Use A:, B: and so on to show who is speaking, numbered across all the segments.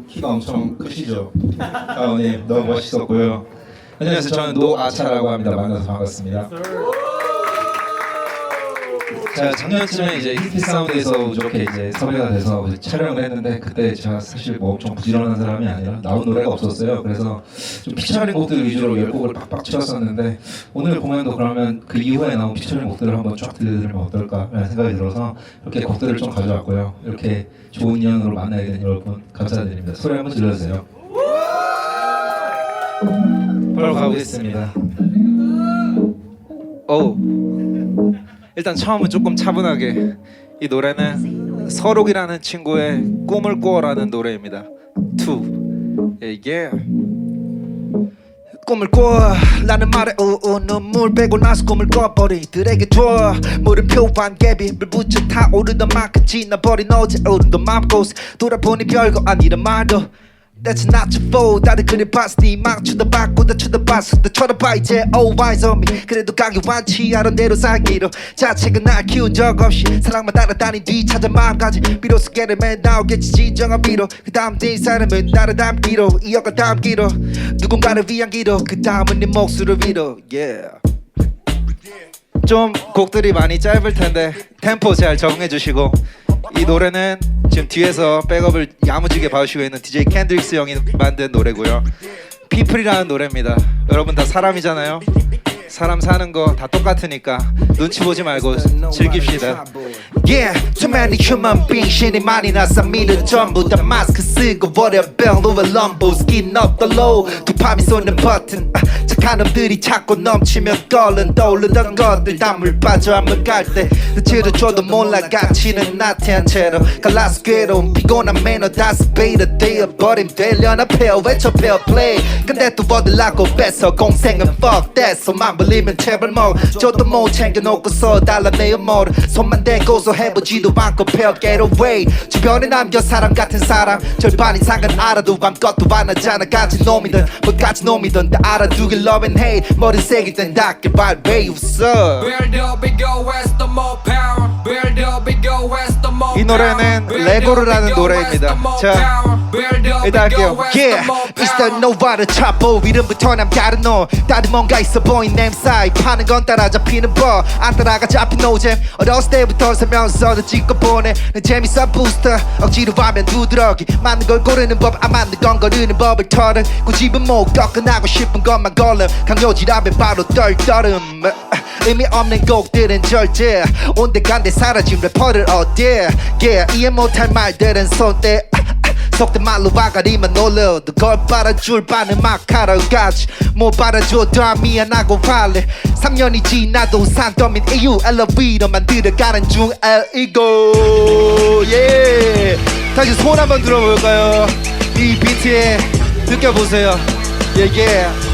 A: 키가 엄청 크시죠? 가오님 너무 멋있었고요. 안녕하세요. 저는 노아차라고 합니다. 만나서 반갑습니다. 제가 작년쯤에 이제 히트 사운드에서 이렇게 이제 섭외가 돼서 촬영을 했는데 그때 제가 사실 뭐 엄청 부지런한 사람이 아니라 나온 노래가 없었어요. 그래서 좀 피처링 곡들 위주로 10곡을 빡빡 치웠었는데 오늘 공연도 그러면 그 이후에 나온 피처링 곡들을 한번 쫙 들려드리면 어떨까라는 생각이 들어서 이렇게 곡들을 좀 가져왔고요. 이렇게 좋은 인연으로 만나게 된 여러분 감사드립니다. 소리 한번 질러주세요. 바로 가보겠습니다. 일단 처음은 조금 차분하게, 이 노래는 서록이라는 친구의 꿈을 꾸어라는 노래입니다. 꿈을 꿔 라는 말에 눈물 빼고 나서 꿈을 꿔버리들에게 줘 물음표한 갭이 물 붙여 타오르던 만큼 지나버린 어제 오른도 맘고스 돌아보니 별거 아니란 말도 That's not your fault. 다들 그래 봤어. 네 막 쳐다봤고 다 쳐다봤어. 다 쳐다봐 이제 all eyes on me. 그래도 가기 완치 하던 대로 살기로 자책은 날 키운 적 없이 사랑만 따라다닌 뒤 찾아 마음까지 비로소 깨르면 나오겠지 진정한 위로 그 다음 네 사람은 나를 담기로 이어가 담기로 누군가를 위한 기도 그 다음은 네 몫으로 위로 yeah. 좀 곡들이 많이 짧을 텐데 템포 잘 적응해 주시고 이 노래는 지금 뒤에서 백업을 야무지게 봐주시고 있는 DJ 캔드릭스 형이 만든 노래고요. 피플이라는 노래입니다. 여러분 다 사람이잖아요. 사람 사는 거 다 똑같으니까 눈치 보지 말고 즐깁시다. Yeah, too many human beings 신이 많이 나서 믿은 전부 다 마스크 쓰고 월요병 로벨 럼보 skin up the low 도파민 쏘는 버튼 착한 놈들이 자꾸 넘치면 떠오르던 것들 다 물 빠져 한번 갈때 눈치를 줘도 몰라 가치는 나태한 채로 갈라서 괴로운 피곤한 매너 다스 베이더 되어버림 되려나 페어 외쳐 페어 플레이 근데 또 얻으려고 뺏어 공생은 fuck that 손만 벌리면 제발 먹어 저도 못 챙겨놓고서 달라내요 뭐를 손만 대고서 해보지도 않고 페어 get away 주변에 남겨 사람 같은 사람 절반 이상은 알아도 아무것도 안 하잖아 가진 놈이든 뭐 가진 놈이든 다 알아두길 love and hate 머리 색이든 닿길 발베이 웃어 이 노래는 레고르라는 노래입니다. 자 일단 할게요. Yeah, it's the Nova 차보 이름부터 남다른 놈 다들 뭔가 있어 보인 남 사이 파는 건 따라잡히는 법 안 따라가 잡힌 노잼 어렸을 때부터 설명서도 찍고 보내 내 재밌어 부스터 억지로 하면 두드러기 맞는 걸 고르는 법 안 맞는 건 거르는 법을 털은 고집은 못 꺾어나고 싶은 것만 걸음 강요지라면 바로 떨떠름 의미 없는 곡들은 절제 온데간데 사라진 래퍼를 어때 yeah 이해 못할 말들은 손대 속된 말로 와가리만 놀려 널 빨아줄 바는 마카로까지 못 빨아줘도 미안하고 할래 3년이 지나도 산더민 이유 LOV로 만들어가는 중 이고 yeah. 다시 손 한번 들어볼까요? 이 비트에 느껴보세요 yeah yeah.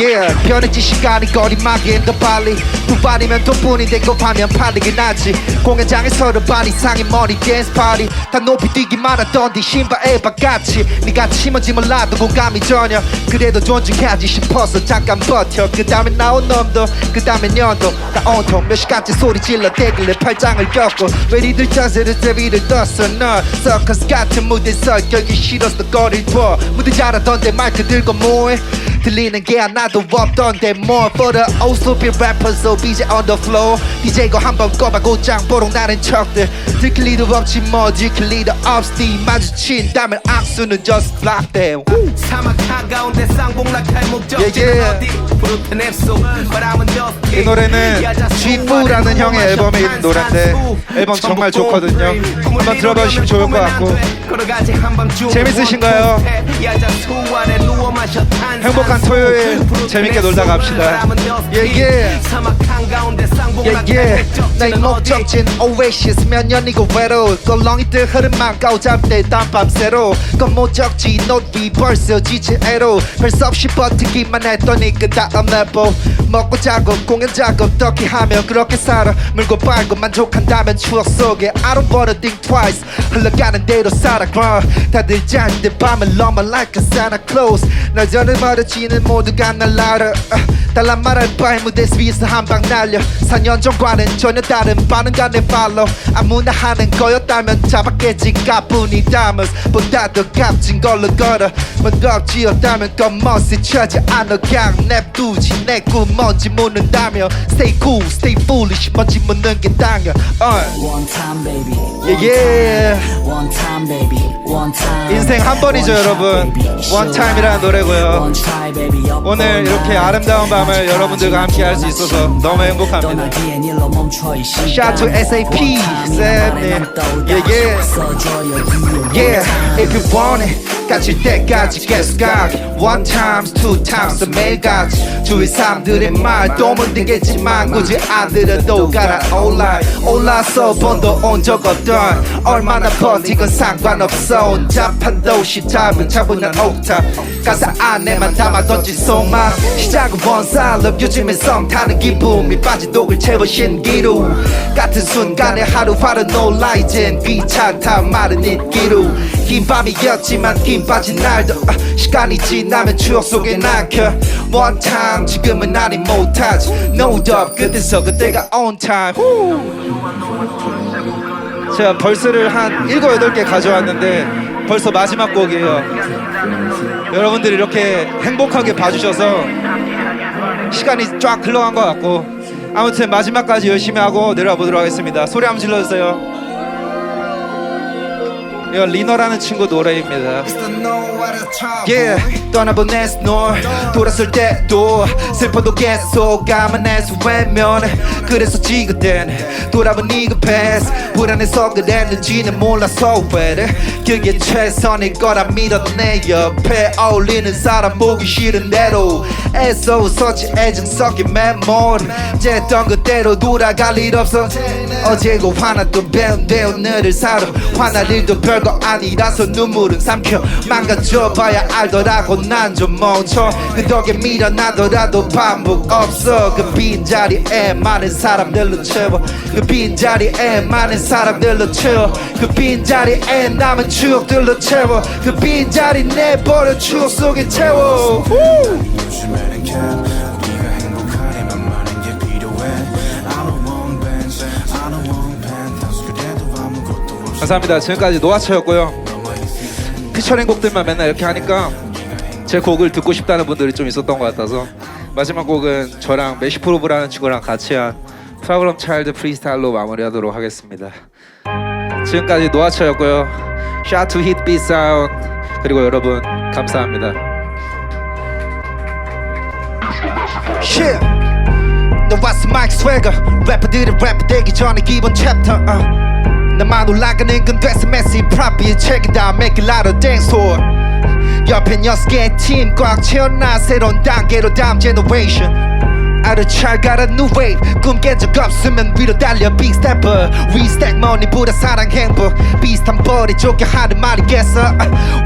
A: Yeah, 변했지 시간이 거리막이 더 빨리 두 발이면 돈뿐인데 곱하면 팔리긴 하지 공연장에서는 반 이상의 머리 댄스 파티 다 높이 뛰기만 하던 뒤 신발에 바같이 니같이 심은지 몰라도 공감이 전혀 그래도 존중하지 싶어서 잠깐 버텨 그 다음에 나온 놈도 그 다음에 년도 다 온통 몇 시간째 소리 질러 대길래 팔짱을 꼈고 왜 니들 자세를 대비를 떴어 너 서커스 같은 무대서 격이 싫어서 거리를 둬 무대 잘하던데 마이크 들고 뭐해 들리는 게 하나도 없던데 more for the old stupid rappers so BJ on the floor DJ가 한번 꺼봐 곧장 보록 나는 척들 들킬 리도 없지 뭐 들킬 리도 없지 마주친다면 악수는 just block them 사막 한가운데 쌍봉락할 목적지는 어디 푸릇한 앱소 이 노래는 G4라는 형의 앨범에 있는 노래인데 앨범 정말 좋거든요 한번 들어봐 주시면 좋을 것 같고 재밌으신가요? 행복한 토요일 재밌게 놀다 갑시다. Yeah yeah. Yeah yeah. 나의 목적지는 Oasis 몇 년이고 외로워 껄렁이들 흐름만 가오잡대 땀밤 새로 겉모적지 노트 벌써 지친 애로 별 수 없이 버티기만 했더니 그 다음 레벨 먹고 자고 공연 작업 덕히 하며 그렇게 살아 물고 빨고 만족한다면 추억 속에 I don't wanna think twice 흘러가는 대로 살아 다들 잤는데 밤을 넘어 like a Santa Claus 날 저를 마주치는 모두가 날 알아 달란 말할 바에 무대 위에서 한 방 날려 4년 전과는 전혀 다른 반응과 내 팔로우 아무나 하는 거였다면 잡았겠지 가뿐히 담은 보다 더 값진 걸로 걸어 뭔가 지었다면 겉멋이 쳐지 않아 그냥 냅두지 내 꿈 뭔지 묻는다며 Stay cool, stay foolish 뭔지 묻는 게 당연
B: One time baby
A: Yeah, yeah.
B: One time baby One time
A: 인생 한 번이죠 여러분 One time이라는 노래고요
B: One try baby
A: 오늘 이렇게 아름다운 밤을 여러분들과 함께 할 수 있어서 너무 행복합니다
B: 떠나기엔 일로 멈춰 이 시간
A: Shout to SAP 쌤님 Yeah yeah
B: 써줘요 이유
A: Yeah if you want it 갇힐 때까지 계속 가기 One times, two times 매일같이 주위 사람들의 말 또 문득겠지만 굳이 안 들어도 가라 올라서 번도 온 적 없던 얼마나 버티건 상관없어 혼잡한 도시 짧은 차분한 옥탑 가사 안에만 담아던진 속말 시작은 원살럽 요즘엔 썸 타는 기분 밑빠진 독을 채워 신기루 같은 순간에 하루하루 놀라 이젠 귀찮다 말은 잊기로 긴 밤이었지만 긴 빠진 날도 시간이 지나면 추억 속에 남겨 One time 지금은 아니 못하지 No doubt 그때서 그때가 on time 제가 벌스를 한 7, 8개 가져왔는데 벌써 마지막 곡이에요 여러분들이 이렇게 행복하게 봐주셔서 시간이 쫙 흘러간 것 같고 아무튼 마지막까지 열심히 하고 내려보도록 하겠습니다 소리 한번 질러주세요 이건 리너라는 친구 노래입니다 Yeah 떠나보냈어 널 돌았을 때도 슬퍼도 계속 감안해서 외면해 그랬었지 그땐 돌아본 네가 패스 불안해서 그랬는지는 몰라서 왜래 그게 최선일 거라 믿었던 내 옆에 어울리는 사람 보기 싫은 대로 애써 웃었지 애정 섞인 메모리 쨌던 그대로 돌아갈 일 없어 어제고 화났던 배운데 오늘을 사러 화날 일도 별거 아니라서 눈물은 삼켜 망가져봐야 알더라고 난 좀 멈춰 그 덕에 밀어나더라도 반복 없어 그 빈자리에 많은 사람들로 채워 그 빈자리에 많은 사람들로 채워 그 빈자리에 남은 추억들로 채워 그 빈자리 내버려 추억 속에 채워
C: 요즘에는 네가 행복하려면 많은 게 필요해 I don't want bands, I don't want penthouse 그래도 아무것도 없어
A: 감사합니다 지금까지 노아처였고요 피처링 곡들만 맨날 이렇게 하니까 제 곡을 듣고 싶다는 분들이 좀 있었던 것 같아서 마지막 곡은 저랑 메시프로브라는 친구랑 같이 한 프로그램 차일드 프리스타일로 마무리하도록 하겠습니다 지금까지 노아처였고요 Shout to Hit Beat Sound 그리고 여러분 감사합니다 Shit 너 왔어 마이크 스웨거 래퍼들이 래퍼 되기 전에 기본 챕터 나만 올라가는 건 됐어 메시 프라피의 책임다 make it out of dance floor 옆엔 6개의 팀 꽉 채워놔 새로운 단계로 다음 generation 아주 잘 가라 new wave 꿈 깬 적 없으면 위로 달려 big stepper we stack money보다 사랑 행복 비슷한 벌이 쫓겨 하는 말이겠어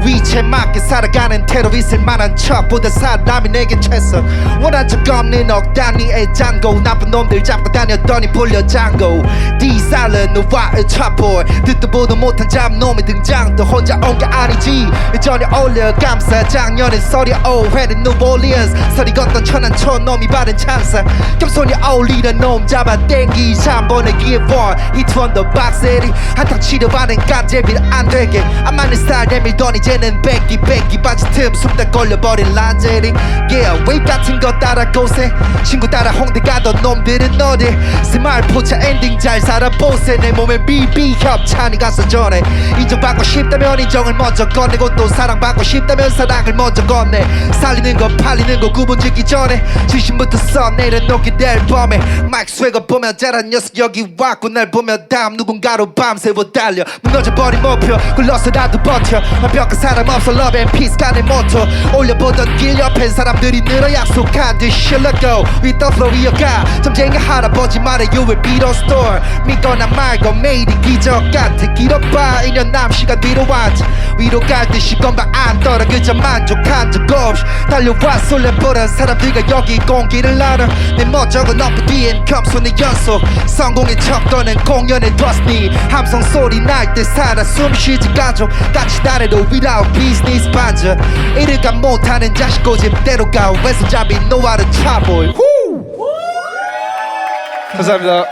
A: 위치에 맞게 살아가는 테러리스트 만한 척보다 사람이 내겐 최선 원한 적 없는 억 단위의 잔고 나쁜 놈들 잡고 다녔더니 불려 잔고 D-Silent 너와의 첩볼 듣도 보도 못한 잡놈의 등장도 혼자 온 게 아니지 전혀 어울려 감사 작년엔 서리 오해는 New Orleans 서리 걷던 천한 촌놈이 받은 찬스 겸손히 어울리는 놈 잡아 땡기 3번의 기회 원 히트 on the box 에리 한탕 치료하는 깐제비를 안 되게 안 맞는 스타일 내밀던 이제는 뺏기 바지 틈 숨다 걸려버린 란제리 Yeah 웨이브 같은 거 따라 고생 친구 따라 홍대 가던 놈들은 어디 스마일 포차 엔딩 잘 살아보세 내 몸에 비비 협찬이 가서 전에 인정받고 싶다면 인정을 먼저 건네고 또 사랑받고 싶다면 사랑을 먼저 건네 살리는 거 팔리는 거 구분짓기 전에 진심부터 써 내일은 녹이 될 밤에 마이크 스웨거 보며 자란 녀석 여기 왔고 날 보며 다음 누군가로 밤새워 달려 무너져버린 목표 굴러서라도 버텨 완벽한 사람 없어 love and peace 간의 모토 올려보던 길 옆엔 사람들이 늘어 약속한 듯이 let go with the flow 이어가 점쟁이 할아버지 말에 you will be the storm 믿거나 말고 매일이 기적 같아 길어봐 1년 남 시간 뒤로 왔지 위로 갈 듯이 건방 안 떨어 그저 만족한 적 없이 달려와 쏠려보던 사람들과 여기 공기를 나눠 내 멋쩍은 너프 뒤엔 겸손의 연속 성공의 척도는 공연의 더스니 함성 소리 날 때 살아 숨쉬지가 좀 같이 다래도 without business 반전 이르가 못하는 자식 고집대로 가 왼손잡이 노아를 차보이 감사합니다.